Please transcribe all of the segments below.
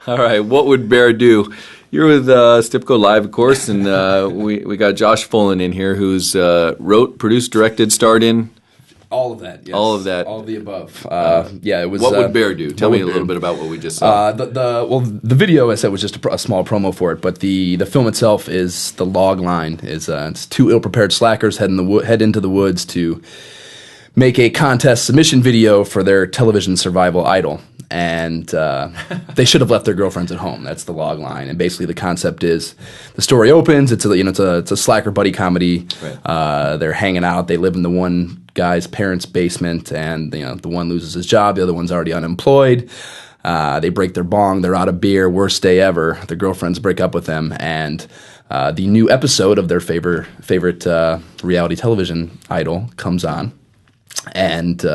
All right, what would Bear do? You're with Stipco Live, of course, and we got Josh Folan in here, who's wrote, produced, directed, starred in. All of that, yes. All of that. All of the above. It was. What would Bear do? Tell me a little bit about what we just saw. The video I said was just a small promo for it, but the film itself is the log line. It's two ill-prepared slackers head into the woods to make a contest submission video for their television survival idol. And they should have left their girlfriends at home. That's the log line. And basically, the concept is the story opens. It's a slacker buddy comedy. Right. They're hanging out. They live in the one guy's parents' basement, and the one loses his job. The other one's already unemployed. They break their bong. They're out of beer. Worst day ever. Their girlfriends break up with them, and the new episode of their favorite reality television idol comes on, and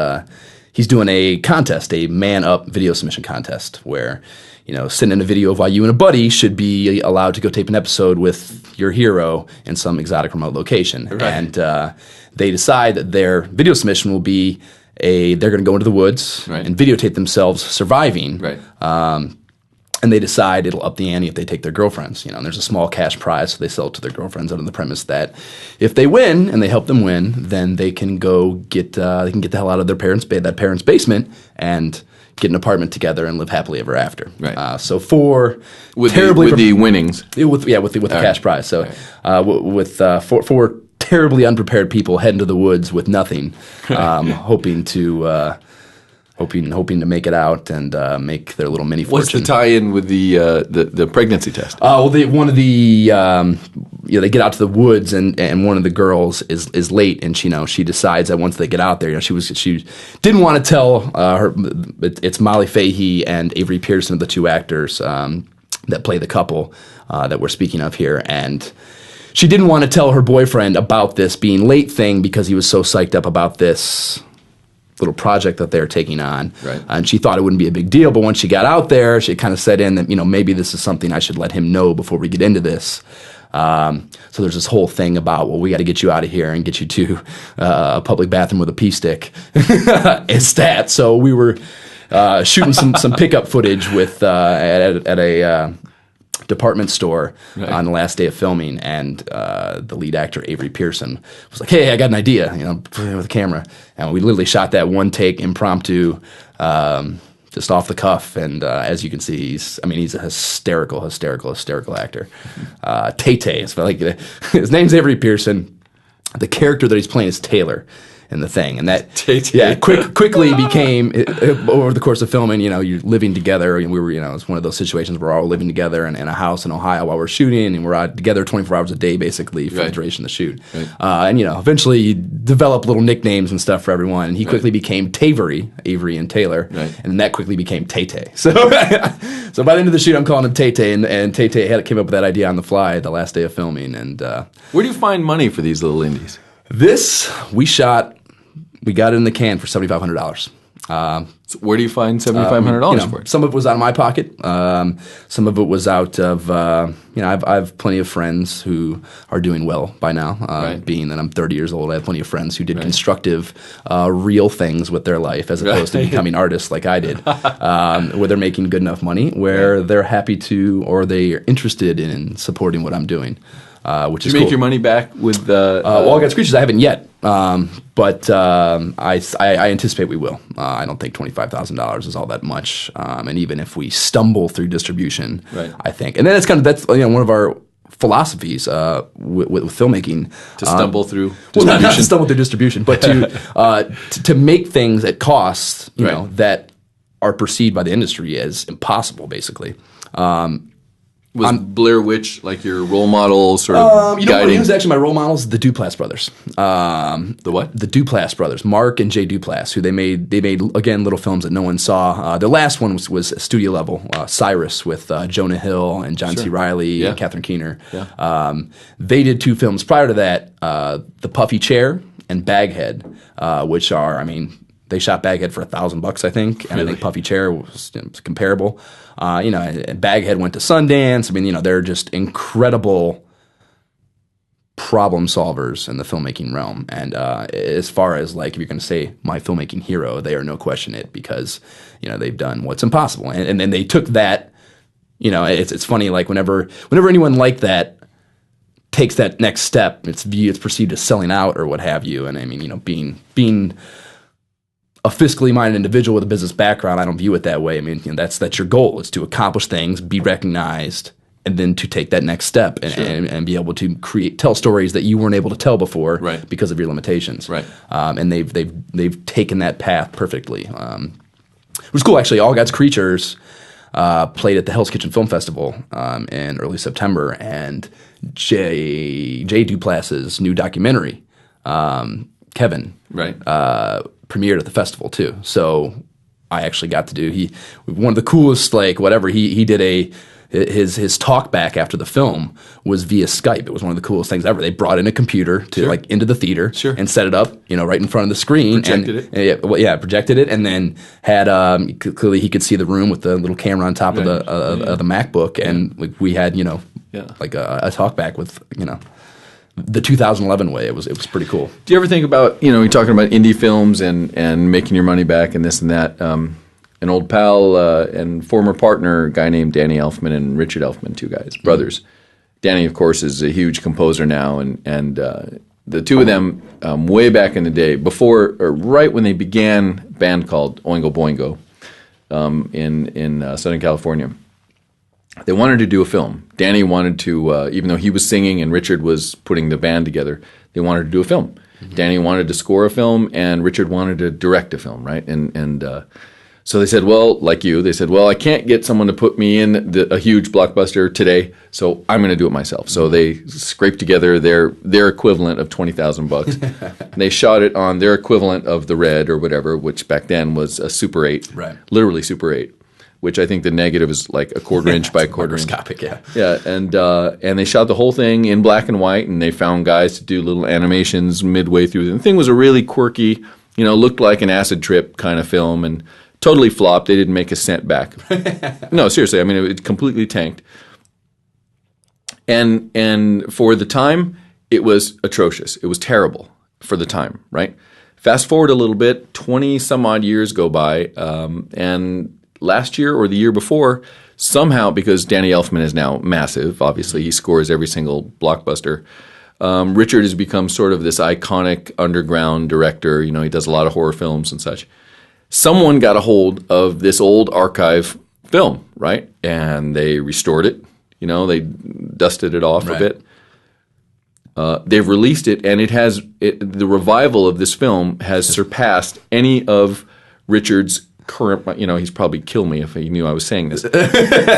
he's doing a contest, a man-up video submission contest, where, send in a video of why you and a buddy should be allowed to go tape an episode with your hero in some exotic remote location. Right. And they decide that their video submission will be they're going to go into the woods and videotape themselves surviving. Right. And they decide it'll up the ante if they take their girlfriends. And there's a small cash prize, so they sell it to their girlfriends under the premise that if they win and they help them win, then they can go get the hell out of their parents' basement and get an apartment together and live happily ever after. Right. So four with the winnings, with the cash prize. So with four terribly unprepared people head into the woods with nothing, hoping to make it out and make their little mini fortune. What's the tie-in with the pregnancy test? They get out to the woods and one of the girls is late, and she decides that once they get out there, she didn't want to tell it's Molly Fahey and Avery Pearson, the two actors that play the couple that we're speaking of here, and she didn't want to tell her boyfriend about this being late thing because he was so psyched up about this little project that they're taking on. Right. And she thought it wouldn't be a big deal, but once she got out there, she kind of set in that, maybe this is something I should let him know before we get into this. So there's this whole thing about, we got to get you out of here and get you to a public bathroom with a pee stick. It's that. So we were shooting some pickup footage with at a department store on the last day of filming, and the lead actor Avery Pearson was like, "Hey, I got an idea," with a camera, and we literally shot that one take impromptu, just off the cuff. And as you can see, he's a hysterical actor. Tay-Tay, it's like his name's Avery Pearson. The character that he's playing is Taylor in the thing, and that quickly became over the course of filming. You're living together, and we were, it's one of those situations where we're all living together in a house in Ohio while we're shooting, and we're out together 24 hours a day basically for the duration of the shoot. Right. And eventually you develop little nicknames and stuff for everyone, and he quickly became Tavery, Avery and Taylor, and that quickly became Tay-Tay. So so by the end of the shoot, I'm calling him Tay-Tay, and Tay-Tay came up with that idea on the fly the last day of filming. And where do you find money for these little indies? This we got it in the can for $7,500. So where do you find $7,500 for it? Some of it was out of my pocket. Some of it was out of I've plenty of friends who are doing well by now. Being that I'm 30 years old, I have plenty of friends who did constructive, real things with their life as opposed to becoming artists like I did, where they're making good enough money, where they're happy to or they are interested in supporting what I'm doing. Which is cool. You make your money back with All God's Creatures? I haven't yet, but I anticipate we will. I don't think $25,000 is all that much, and even if we stumble through distribution, I think, and then that's one of our philosophies with filmmaking to stumble through distribution. Well, not to stumble through distribution, but to make things at costs that are perceived by the industry as impossible, basically. Was Blair Witch like your role model, sort of guiding? Who's actually my role models? The Duplass brothers. The what? The Duplass brothers, Mark and Jay Duplass, who they made again little films that no one saw. The last one was studio level, Cyrus with Jonah Hill and John C. Reilly and Catherine Keener. Yeah. They did two films prior to that, The Puffy Chair and Baghead, which are, they shot Baghead for $1,000, I think, and I think Puffy Chair was comparable. Baghead went to Sundance. They're just incredible problem solvers in the filmmaking realm. And as far as if you're going to say my filmmaking hero, they are no question it because they've done what's impossible. And then they took that You know, it's funny, like whenever anyone like that takes that next step, it's perceived as selling out or what have you. And I mean, you know, being a fiscally minded individual with a business background, I don't view it that way. I mean, you know, that's your goal, is to accomplish things, be recognized, and then to take that next step and be able to tell stories that you weren't able to tell before because of your limitations. Right. And they've taken that path perfectly. It was cool, actually. All God's Creatures played at the Hell's Kitchen Film Festival in early September, and Jay Duplass's new documentary, Kevin, premiered at the festival too. So I actually got to do one of the coolest, like whatever, he did his talk back after the film was via Skype. It was one of the coolest things ever. They brought in a computer to like into the theater and set it up, you know, right in front of the screen. Projected it, and then had clearly he could see the room with the little camera on top of the MacBook, and like, we had, you know, like a talk back with, you know, the 2011 way. It was pretty cool. Do you ever think about, you know, you're talking about indie films and making your money back and this and that? An old pal and former partner, a guy named Danny Elfman and Richard Elfman, two guys, brothers. Danny, of course, is a huge composer now, and the two of them, way back in the day, before or right when they began a band called Oingo Boingo in Southern California, they wanted to do a film. Danny wanted to, even though he was singing and Richard was putting the band together, they wanted to do a film. Mm-hmm. Danny wanted to score a film, and Richard wanted to direct a film, right? And so they said, well, like you, they said, well, I can't get someone to put me in a huge blockbuster today, so I'm going to do it myself. So they scraped together their equivalent of $20,000. They shot it on their equivalent of the Red or whatever, which back then was a Super 8, literally Super 8, which I think the negative is like a quarter inch by a quarter inch. Yeah, and they shot the whole thing in black and white, and they found guys to do little animations midway through. The thing was a really quirky, you know, looked like an acid trip kind of film, and totally flopped. They didn't make a cent back. No, seriously. I mean, it completely tanked. And for the time, it was atrocious. It was terrible for the time, right? Fast forward a little bit, 20 some odd years go by, and last year or the year before, somehow, because Danny Elfman is now massive, obviously he scores every single blockbuster, Richard has become sort of this iconic underground director. You know, he does a lot of horror films and such. Someone got a hold of this old archive film, right? And they restored it. You know, they dusted it off a bit. They've released it, and the revival of this film has surpassed any of Richard's current, you know, he's probably kill me if he knew I was saying this.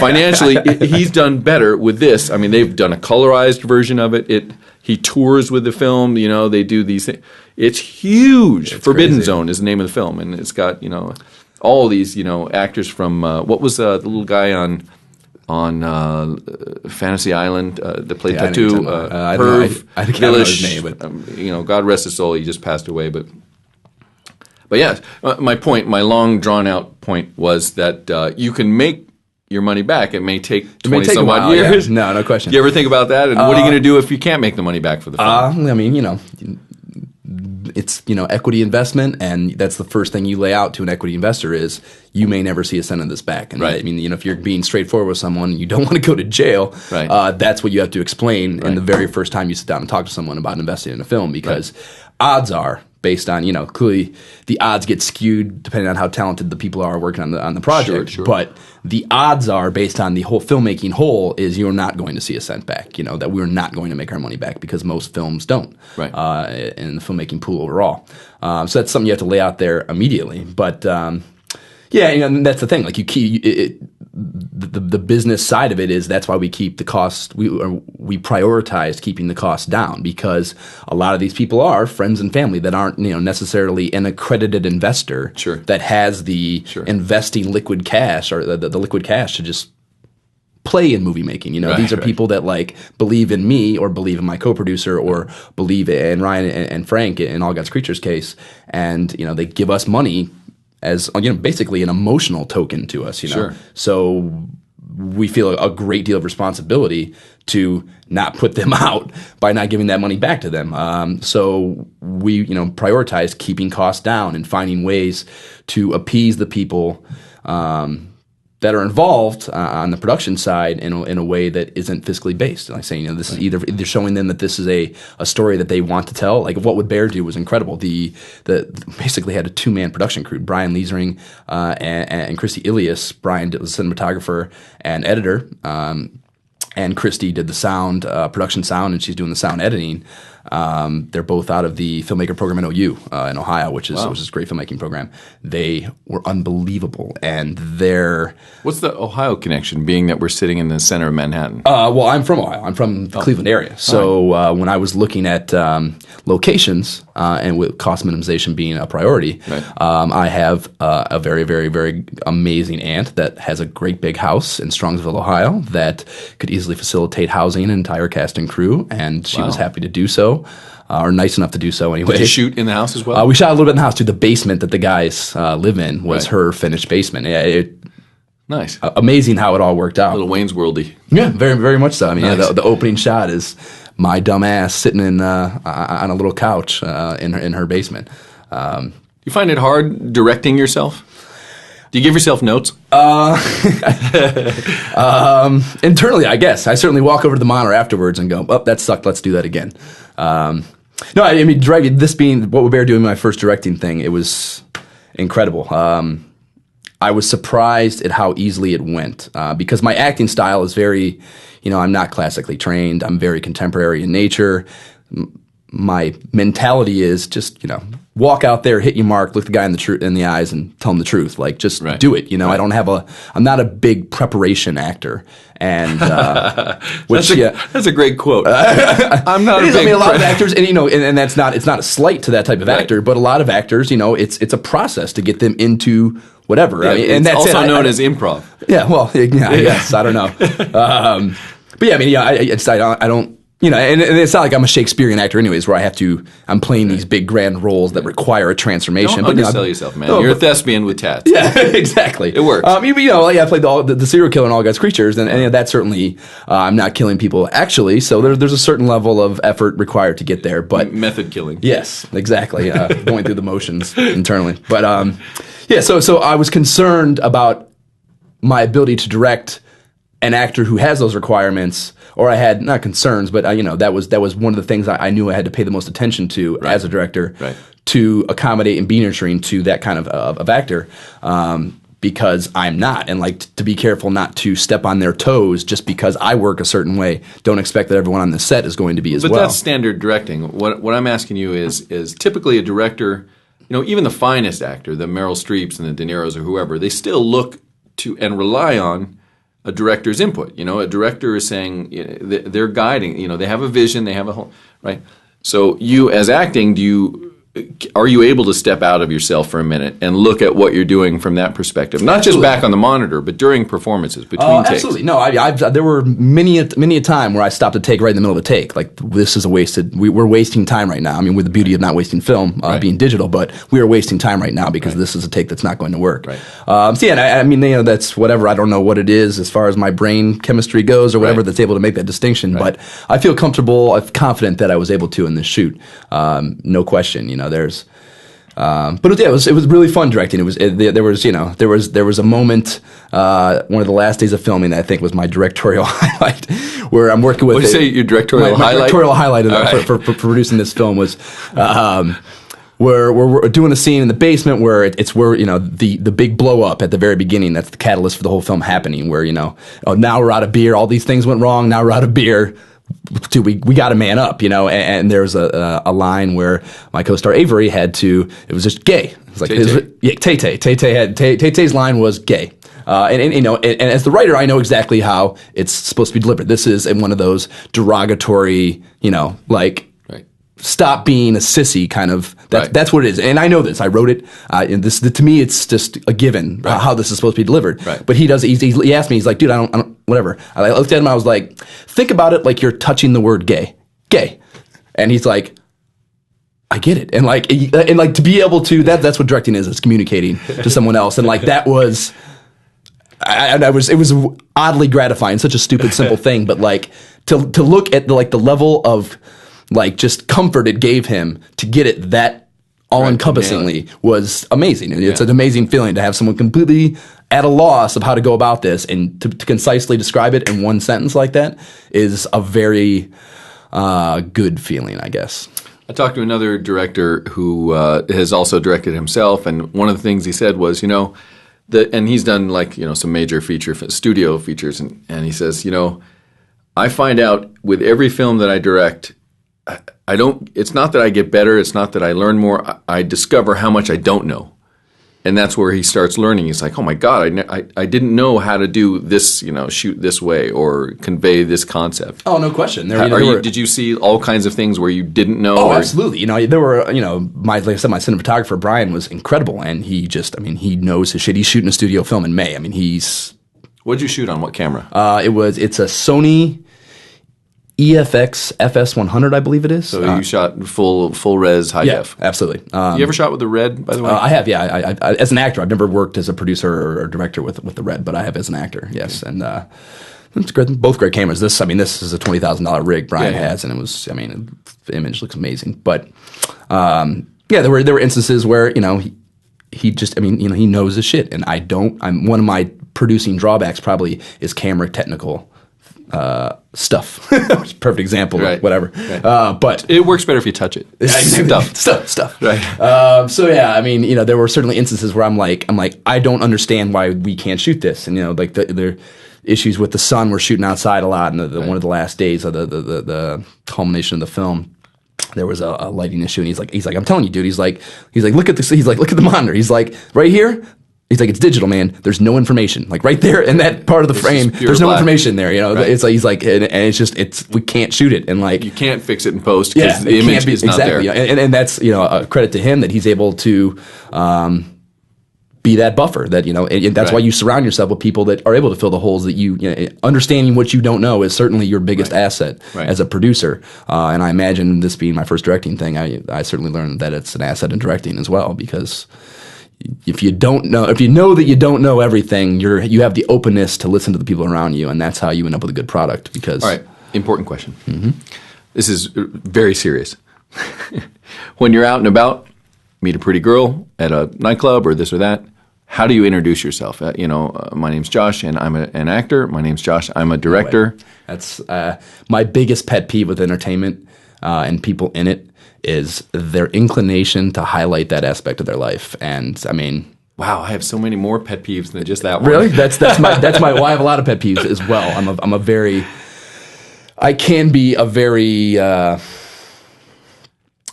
Financially, he's done better with this. I mean, they've done a colorized version of it. He tours with the film. You know, they do these things. It's huge. It's Forbidden crazy. Zone is the name of the film, and it's got, you know, all these, you know, actors from what was the little guy on Fantasy Island that played Tattoo? Herb I can't remember his name, but you know, God rest his soul. He just passed away, but yeah, my long drawn out point was that you can make your money back. It may take 20 some odd years. Yeah. No question. Do you ever think about that? And what are you going to do if you can't make the money back for the film? I mean, you know, it's, you know, equity investment, and that's the first thing you lay out to an equity investor is you may never see a cent of this back. And I mean, you know, if you're being straightforward with someone, you don't want to go to jail. That's what you have to explain in the very first time you sit down and talk to someone about investing in a film, because odds are, based on, you know, clearly the odds get skewed depending on how talented the people are working on the project. Sure. But the odds are, based on the whole filmmaking whole, is you're not going to see a cent back. You know, that we're not going to make our money back, because most films don't in the filmmaking pool overall. So that's something you have to lay out there immediately. But yeah, you know, that's the thing. Like the business side of it is that's why we keep the cost. We prioritize keeping the cost down, because a lot of these people are friends and family that aren't, you know, necessarily an accredited investor that has the investing liquid cash or the liquid cash to just play in movie making. You know, these are people that like believe in me or believe in my co-producer or believe in Ryan and Frank in All God's Creatures case, and you know, they give us money as, you know, basically an emotional token to us, you know. So we feel a great deal of responsibility to not put them out by not giving that money back to them. So we, you know, prioritize keeping costs down and finding ways to appease the people that are involved on the production side in a way that isn't fiscally based. Like saying, this is either showing them that this is a story that they want to tell. Like What Would Bear Do was incredible. The basically had a 2-man production crew: Brian Leisering and Christy Ilias. Brian was cinematographer and editor. And Christy did the sound, production sound, and she's doing the sound editing. They're both out of the filmmaker program in OU in Ohio, which is a great filmmaking program. They were unbelievable, and they're... What's the Ohio connection, being that we're sitting in the center of Manhattan? Well, I'm from Ohio. I'm from the Cleveland area. So when I was looking at locations, and with cost minimization being a priority, I have a very, very, very amazing aunt that has a great big house in Strongsville, Ohio, that could easily facilitate housing an entire cast and crew, and she was happy to do so. Or nice enough to do so anyway. Did you shoot in the house as well? We shot a little bit in the house too. The basement that the guys live in was her finished basement. Nice. Amazing how it all worked out. A little Wayne's Worldy. Yeah, very, very much so. I mean, the opening shot is my dumb ass sitting on a little couch in her basement. You find it hard directing yourself? Do you give yourself notes? Internally, I guess. I certainly walk over to the monitor afterwards and go, "Oh, that sucked. Let's do that again." No, I mean, this being What Would Bear Do in my first directing thing, it was incredible. I was surprised at how easily it went because my acting style is very, I'm not classically trained. I'm very contemporary in nature. My mentality is just, walk out there, hit your mark, look the guy in the eyes, and tell him the truth. Like, just do it. I'm not a big preparation actor, and that's a great quote. I'm not. A lot of actors, and and it's not a slight to that type of actor, but a lot of actors, it's a process to get them into whatever. Yeah, and that's also known as improv. Yeah, well, I guess I don't know, but yeah, I don't. And it's not like I'm a Shakespearean actor anyways, where I'm playing these big grand roles that require a transformation. Don't undersell yourself, man. You're a thespian with tats. Yeah, exactly. It works. I played the serial killer in All God's Creatures, and that certainly, I'm not killing people actually, so there's a certain level of effort required to get there. But method killing. Yes, exactly. Going through the motions internally. But so I was concerned about my ability to direct an actor who has those requirements, or I had not concerns, but that was one of the things I knew I had to pay the most attention to as a director, to accommodate and be nurturing to that kind of actor, because I'm not, and to be careful not to step on their toes just because I work a certain way. Don't expect that everyone on the set is going to be as well. But that's standard directing. What I'm asking you is typically a director, even the finest actor, the Meryl Streeps and the De Niros or whoever, they still look to and rely on a director's input. A director is saying they're guiding. They have a vision. They have a whole right. So you, as acting, are you able to step out of yourself for a minute and look at what you're doing from that perspective? Not just back on the monitor, but during performances, between takes. Absolutely. No, there were many a time where I stopped a take right in the middle of a take. Like, this is we're wasting time right now. I mean, with the beauty of not wasting film being digital, but we are wasting time right now because this is a take that's not going to work. Right. That's whatever. I don't know what it is as far as my brain chemistry goes or whatever that's able to make that distinction. Right. But I feel comfortable, confident that I was able to in this shoot. No question. There's, but it was really fun directing. There was a moment, one of the last days of filming that I think was my directorial highlight, where I'm working with. What did you say? Your directorial highlight? My directorial highlight for producing this film was. Where we're doing a scene in the basement where it's where the big blow up at the very beginning. That's the catalyst for the whole film happening. Where now we're out of beer. All these things went wrong. Now we're out of beer. We got to man up, and there was a line where my co-star Avery it was just gay. It's like Tay-Tay's line was gay. And as the writer, I know exactly how it's supposed to be delivered. This is one of those derogatory, stop being a sissy kind of. That's what it is, and I know this. I wrote it. And to me, it's just a given how this is supposed to be delivered. Right. But he asked me. He's like, dude, I don't. Whatever. I looked at him. I was like, think about it like you're touching the word gay, and he's like, I get it, and to be able to that's what directing is. It's communicating to someone else, and that was. It was oddly gratifying. Such a stupid, simple thing, but to look at the level of just comfort it gave him to get it that all-encompassingly was amazing. And it's an amazing feeling to have someone completely at a loss of how to go about this, and to concisely describe it in one sentence like that is a very good feeling, I guess. I talked to another director who has also directed himself, and one of the things he said was, and he's done some major studio features, and he says, I find out with every film that I direct, it's not that I get better, it's not that I learn more, I discover how much I don't know. And that's where he starts learning. He's like, oh my God, I didn't know how to do this, shoot this way or convey this concept. Oh, no question. Did you see all kinds of things where you didn't know? Oh, absolutely. There were, like I said, my cinematographer, Brian, was incredible. And he knows his shit. He's shooting a studio film in May. What'd you shoot on? What camera? It's a Sony EFX FS100, I believe it is. So you shot full res high def. Yeah, absolutely. You ever shot with the Red, by the way? I have, yeah. I as an actor, I've never worked as a producer or director with the Red, but I have as an actor, yes. And it's great, both great cameras. This is a $20,000 rig Brian has, and the image looks amazing. But there were instances where he just he knows his shit, and I don't. One of my producing drawbacks probably is camera technical stuff. Perfect example of whatever. Right. But it works better if you touch it. Stuff. Right. There were certainly instances where I'm like, I don't understand why we can't shoot this. And the issues with the sun, we're shooting outside a lot, and one of the last days of the culmination of the film, there was a lighting issue, and he's like, I'm telling you, dude. He's like, look at this. He's like, look at the monitor. He's like, right here. He's like, it's digital, man. There's no information. Like right there in that part of the frame, there's no information there. Right. It's like he's like, and we can't shoot it, and like you can't fix it in post because the image is not there. And that's a credit to him that he's able to be that buffer. That and that's why you surround yourself with people that are able to fill the holes. That understanding what you don't know is certainly your biggest asset as a producer. And I imagine this being my first directing thing, I certainly learned that it's an asset in directing as well, because if you know that you don't know everything, you have the openness to listen to the people around you, and that's how you end up with a good product. Because all right, important question. Mm-hmm. This is very serious. When you're out and about, meet a pretty girl at a nightclub or this or that, how do you introduce yourself? My name's Josh, and I'm an actor. My name's Josh, I'm a director. That's my biggest pet peeve with entertainment and people in it, is their inclination to highlight that aspect of their life. And wow, I have so many more pet peeves than just that one. Really? That's my well, I have a lot of pet peeves as well. I can be a very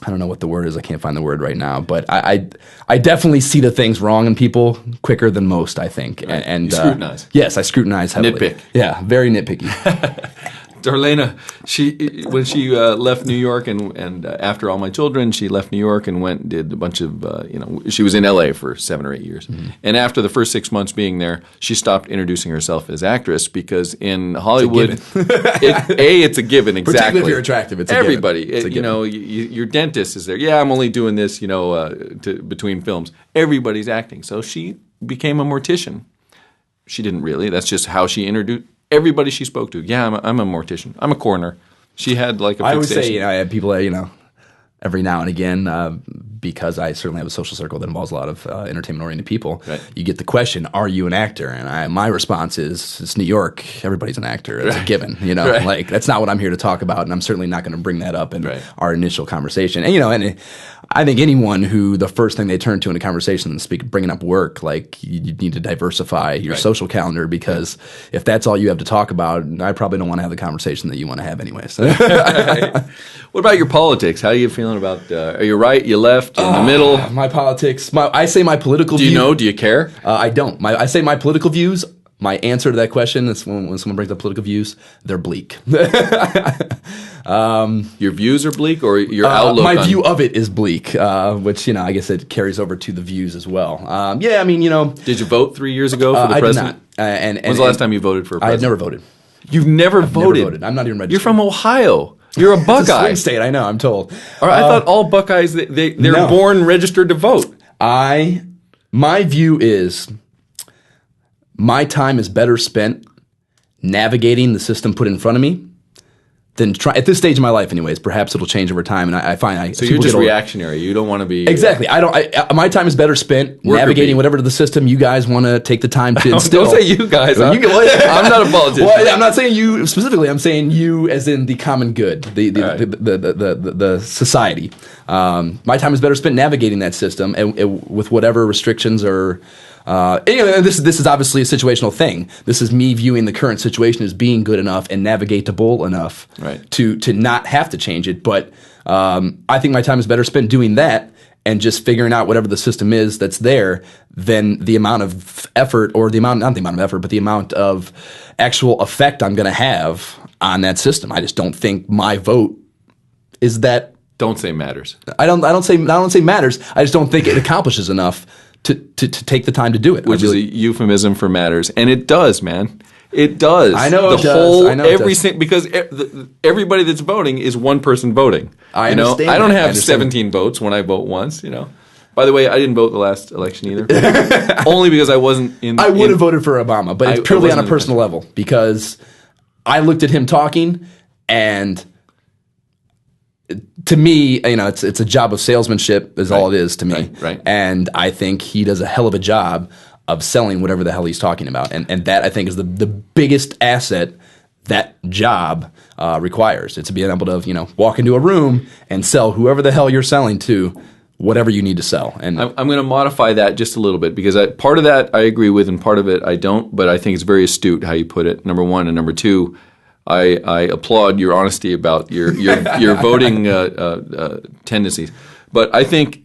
I don't know what the word is. I can't find the word right now, but I definitely see the things wrong in people quicker than most, I think. Right. And you scrutinize. Yes, I scrutinize heavily. Nitpick. Yeah, very nitpicky. Darlena, when she left New York and after All My Children, she left New York and did a bunch of, she was in L.A. for 7 or 8 years. Mm-hmm. And after the first 6 months being there, she stopped introducing herself as actress, because in Hollywood, it's a given, exactly. Particularly if you're attractive, it's everybody. A given. Your dentist is there. Yeah, I'm only doing this, between films. Everybody's acting. So she became a mortician. She didn't really. That's just how she introduced everybody she spoke to. Yeah, I'm a mortician. I'm a coroner. She had like a fixation. I would say, I have people that, every now and again, because I certainly have a social circle that involves a lot of entertainment-oriented people, you get the question, are you an actor? And my response is, it's New York. Everybody's an actor. It's a given. Like that's not what I'm here to talk about, and I'm certainly not going to bring that up in our initial conversation. And, and I think anyone who the first thing they turn to in a conversation and bringing up work, like you need to diversify your social calendar, because if that's all you have to talk about, I probably don't want to have the conversation that you want to have anyways. What about your politics? How are you feeling about, are you right, you left, in the middle? My politics, I say my political views. Do you know? Do you care? I don't. I say my political views. My answer to that question is when someone brings up political views, they're bleak. Your views are bleak, or your outlook? My view of it is bleak, which I guess it carries over to the views as well. Did you vote 3 years ago for the president? I did not. When's the last time you voted for a president? I had never voted. You've never voted? Never voted. I'm not even registered. You're from Ohio. You're a Buckeye. It's a swing state, I know. I'm told. All right, I thought all Buckeyes they're born registered to vote. My view is, my time is better spent navigating the system put in front of me then try at this stage of my life, anyways. Perhaps it'll change over time, and I find so you're just reactionary. You don't want to be exactly. My time is better spent navigating whatever the system you guys want to take the time to instill. Don't say you guys. Huh? I'm not a politician. Well, I'm not saying you specifically. I'm saying you, as in the common good, the society. My time is better spent navigating that system, and with whatever restrictions or. Anyway, this is obviously a situational thing. This is me viewing the current situation as being good enough and navigatable enough to not have to change it. But I think my time is better spent doing that and just figuring out whatever the system is that's there than the amount of effort or not the amount of effort, but the amount of actual effect I'm going to have on that system. I just don't think my vote is that. Don't say matters. I don't say matters. I just don't think it accomplishes enough to take the time to do it. Which is a euphemism for matters. And it does, man. It does. I know it does. I know because everybody that's voting is one person voting. I understand. I don't have 17 votes when I vote once, By the way, I didn't vote the last election either. Only because I wasn't in... I would have voted for Obama, but it's purely on a personal level. Because I looked at him talking, and... to me, it's a job of salesmanship is all it is to me. Right. And I think he does a hell of a job of selling whatever the hell he's talking about. And that, I think, is the biggest asset that job requires. It's being able to, walk into a room and sell whoever the hell you're selling to whatever you need to sell. And I'm going to modify that just a little bit because part of that I agree with and part of it I don't, but I think it's very astute how you put it, number one. And number two, I applaud your honesty about your voting tendencies. But I think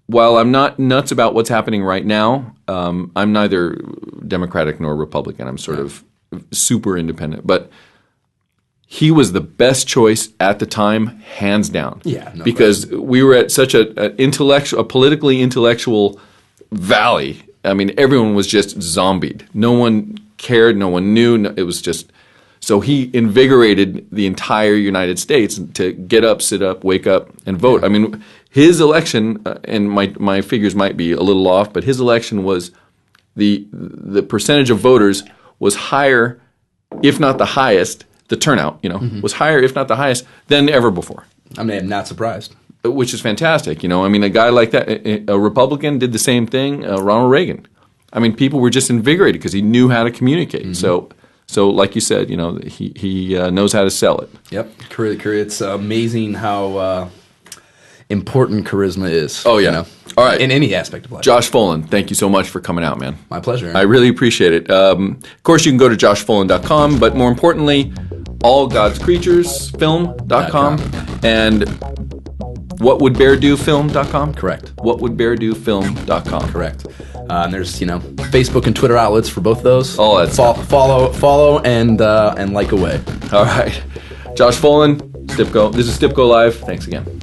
while I'm not nuts about what's happening right now, I'm neither Democratic nor Republican. I'm sort of super independent. But he was the best choice at the time, hands down. Yeah, no because we were at such a politically intellectual valley. I mean, everyone was just zombied. No one cared. No one knew. It was just... So he invigorated the entire United States to get up, sit up, wake up, and vote. I mean, his election, and my figures might be a little off, but his election was the percentage of voters was higher, if not the highest. The turnout, was higher, if not the highest, than ever before. I mean, I'm not surprised. Which is fantastic. I mean, a guy like that, a Republican did the same thing. Ronald Reagan. I mean, people were just invigorated because he knew how to communicate. Mm-hmm. So, like you said, he knows how to sell it. Yep, it's amazing how important charisma is. Oh yeah, all right, in any aspect of life. Josh Folan, thank you so much for coming out, man. My pleasure. I really appreciate it. Of course, you can go to joshfolan.com, but more importantly, allgodscreaturesfilm.com and whatwouldbeardofilm.com. Correct. Whatwouldbeardofilm.com. Correct. And there's Facebook and Twitter outlets for both of those. All that stuff. Follow and like away. All right. Josh Folan, Stipco. This is Stipco Live. Thanks again.